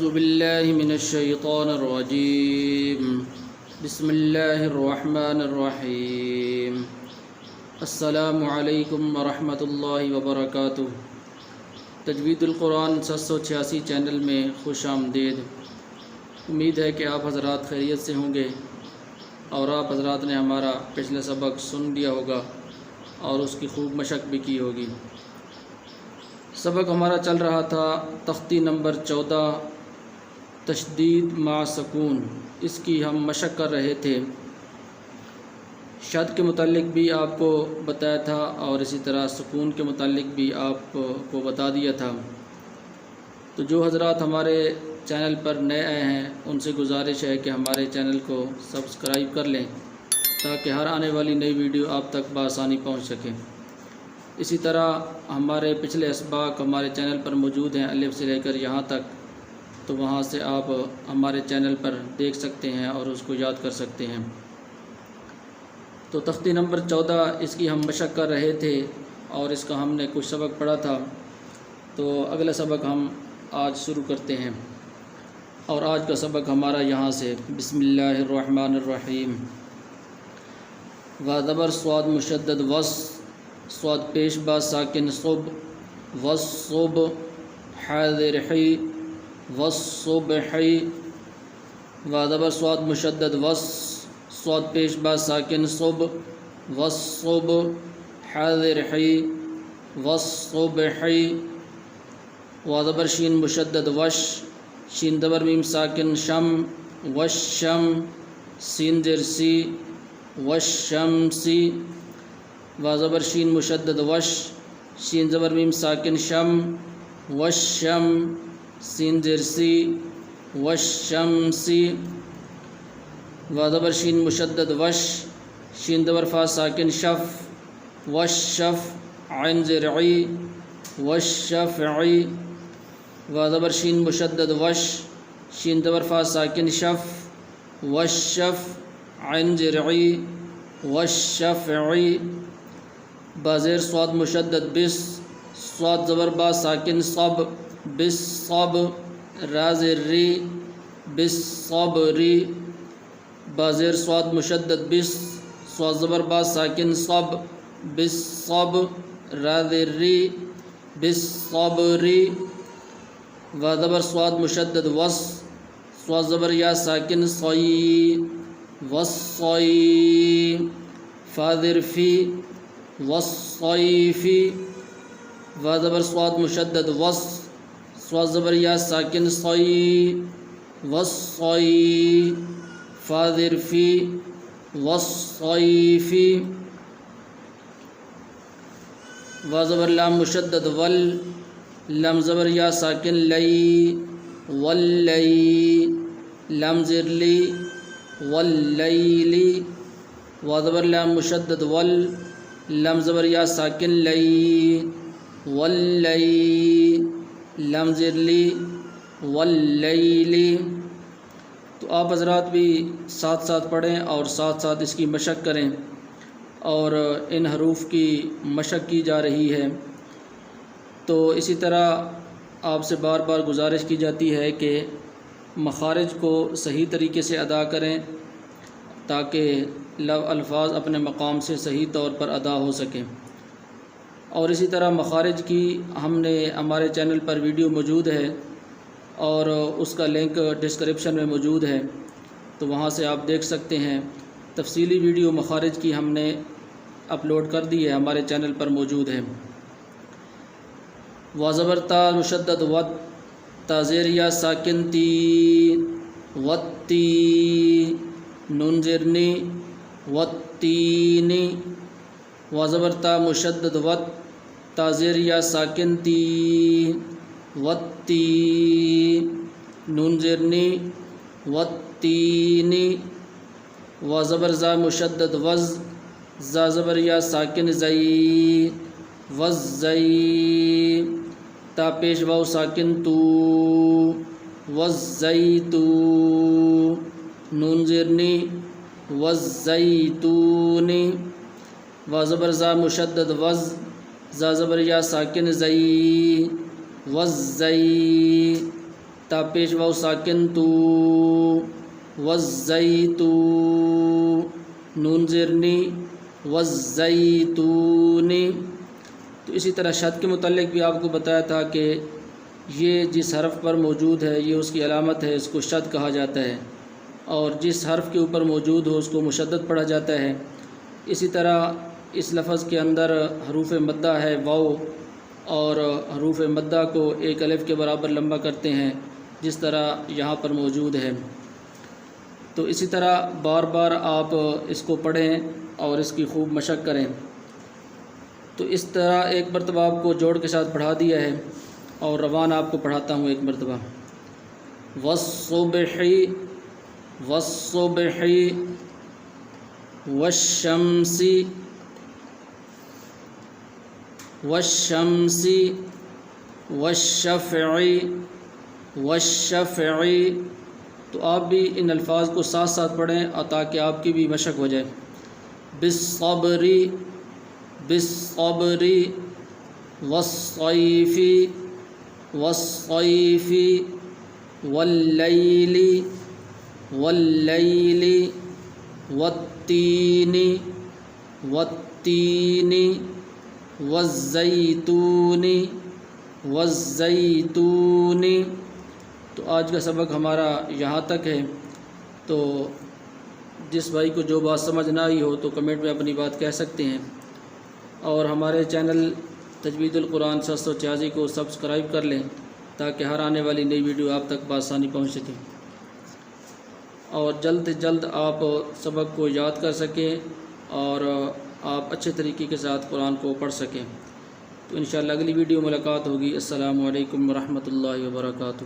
أعوذ بالله من الشيطان الرجيم بسم الله الرحمن الرحيم السلام علیکم ورحمۃ اللہ وبرکاتہ۔ تجوید القرآن 786 چینل میں خوش آمدید۔ امید ہے کہ آپ حضرات خیریت سے ہوں گے اور آپ حضرات نے ہمارا پچھلا سبق سن لیا ہوگا اور اس کی خوب مشق بھی کی ہوگی۔ سبق ہمارا چل رہا تھا تختی نمبر 14 تشدید مع سکون، اس کی ہم مشق کر رہے تھے۔ شد کے متعلق بھی آپ کو بتایا تھا اور اسی طرح سکون کے متعلق بھی آپ کو بتا دیا تھا۔ تو جو حضرات ہمارے چینل پر نئے آئے ہیں ان سے گزارش ہے کہ ہمارے چینل کو سبسکرائب کر لیں تاکہ ہر آنے والی نئی ویڈیو آپ تک بآسانی پہنچ سکے۔ اسی طرح ہمارے پچھلے اسباق ہمارے چینل پر موجود ہیں الف سے لے کر یہاں تک، تو وہاں سے آپ ہمارے چینل پر دیکھ سکتے ہیں اور اس کو یاد کر سکتے ہیں۔ تو تختی نمبر 14 اس کی ہم مشق کر رہے تھے اور اس کا ہم نے کچھ سبق پڑھا تھا، تو اگلا سبق ہم آج شروع کرتے ہیں اور آج کا سبق ہمارا یہاں سے بسم اللہ الرحمن الرحیم۔ و زبر صاد مشدد وس، صاد پیش با ساکن صب، والصب حاضر حی، والصبحی۔ و زبر صاد مشدد وس، صاد پیش با ساکن صب، والصب حاضر حی، والصبحی۔ و زبر شین مشدد وش، شین زبر میم ساکن شم، والشم سین زیر سی، والشمسی۔ و زبر شین مشدد وش، شین زبر میم ساکن شم، والشم سین زیر سی، والشمسی۔ و زبر شین مشدد وش، شین زبر فا ساکن شف، والشف عین زیر عی، والشفعی۔ و زبر شین مشدد وش، شین زبر فا ساکن شف، والشف عین زیر عی، والشفعی۔ با زیر صاد مشدد بس، صاد زبر با ساکن صب، بالصب را زیر ری، بالصبری۔ با زیر صاد مشدد بس، صاد زبر با ساکن صب، بالصب را زیر ری، بالصبری۔ و زبر صاد مشدد وس، صاد زبر یا ساکن صی، والصی۔ فا زیر فی، والصیفی۔ و زبر صاد مشدد وس، صاد زبر یا ساکن صی، والصی۔ فا زیر فی، والصیفی۔ و زبر لام مشدد ول، لام زبر یا ساکن لی، واللی۔ لام زیر لی، واللیلی۔ و زبر لام مشدد ول، لام زبر یا ساکن لی، واللی۔ لام زیر لی، واللیلی۔ تو آپ حضرات بھی ساتھ ساتھ پڑھیں اور ساتھ ساتھ اس کی مشق کریں، اور ان حروف کی مشق کی جا رہی ہے۔ تو اسی طرح آپ سے بار بار گزارش کی جاتی ہے کہ مخارج کو صحیح طریقے سے ادا کریں تاکہ الفاظ اپنے مقام سے صحیح طور پر ادا ہو سکیں۔ اور اسی طرح مخارج کی ہم نے ہمارے چینل پر ویڈیو موجود ہے اور اس کا لنک ڈسکرپشن میں موجود ہے، تو وہاں سے آپ دیکھ سکتے ہیں۔ تفصیلی ویڈیو مخارج کی ہم نے اپلوڈ کر دی ہے، ہمارے چینل پر موجود ہے۔ و زبر تا مشدد وت، تا زیر یا ساکن تی، وتی۔ نون زیر نی، والتینی۔ و زبر تا مشدد وت، تا زیر یا ساکن تی، وتی۔ نون زیر نی، والتینی۔ و زبر زا مشدد وز، زا زبر یا ساکن زئی، والزئی۔ تا پیش واو ساکن تو، والزیتو۔ نون زیر نی، والزیتونی۔ و زبر زا مشدد وز، زا زبر یا ساکن زئی، والزئی۔ تا پیش واو ساکن تو، والزیتو نون زیرنی والزیتونی۔ تو اسی طرح شد کے متعلق بھی آپ کو بتایا تھا کہ یہ جس حرف پر موجود ہے یہ اس کی علامت ہے، اس کو شد کہا جاتا ہے، اور جس حرف کے اوپر موجود ہو اس کو مشدد پڑھا جاتا ہے۔ اسی طرح اس لفظ کے اندر حروف مدہ ہے واو، اور حروف مدہ کو ایک الف کے برابر لمبا کرتے ہیں جس طرح یہاں پر موجود ہے۔ تو اسی طرح بار بار آپ اس کو پڑھیں اور اس کی خوب مشق کریں۔ تو اس طرح ایک مرتبہ آپ کو جوڑ کے ساتھ پڑھا دیا ہے، اور روان آپ کو پڑھاتا ہوں ایک مرتبہ۔ والصبح والصبح والشمس والشمس والشفع والشفع۔ تو آپ بھی ان الفاظ کو ساتھ ساتھ پڑھیں اور تاکہ آپ کی بھی مشق ہو جائے۔ بالصبر بالصبر والصیف والصیف واللیل واللیل والتین والتین والزیتون والزیتون۔ تو آج کا سبق ہمارا یہاں تک ہے۔ تو جس بھائی کو جو بات سمجھ نہ آئی ہو تو کمنٹ میں اپنی بات کہہ سکتے ہیں، اور ہمارے چینل تجوید القرآن 786 کو سبسکرائب کر لیں تاکہ ہر آنے والی نئی ویڈیو آپ تک بآسانی پہنچ سکے، اور جلد سے جلد آپ سبق کو یاد کر سکیں اور آپ اچھے طریقے کے ساتھ قرآن کو پڑھ سکیں۔ تو انشاءاللہ اگلی ویڈیو ملاقات ہوگی۔ السلام علیکم ورحمۃ اللہ وبرکاتہ۔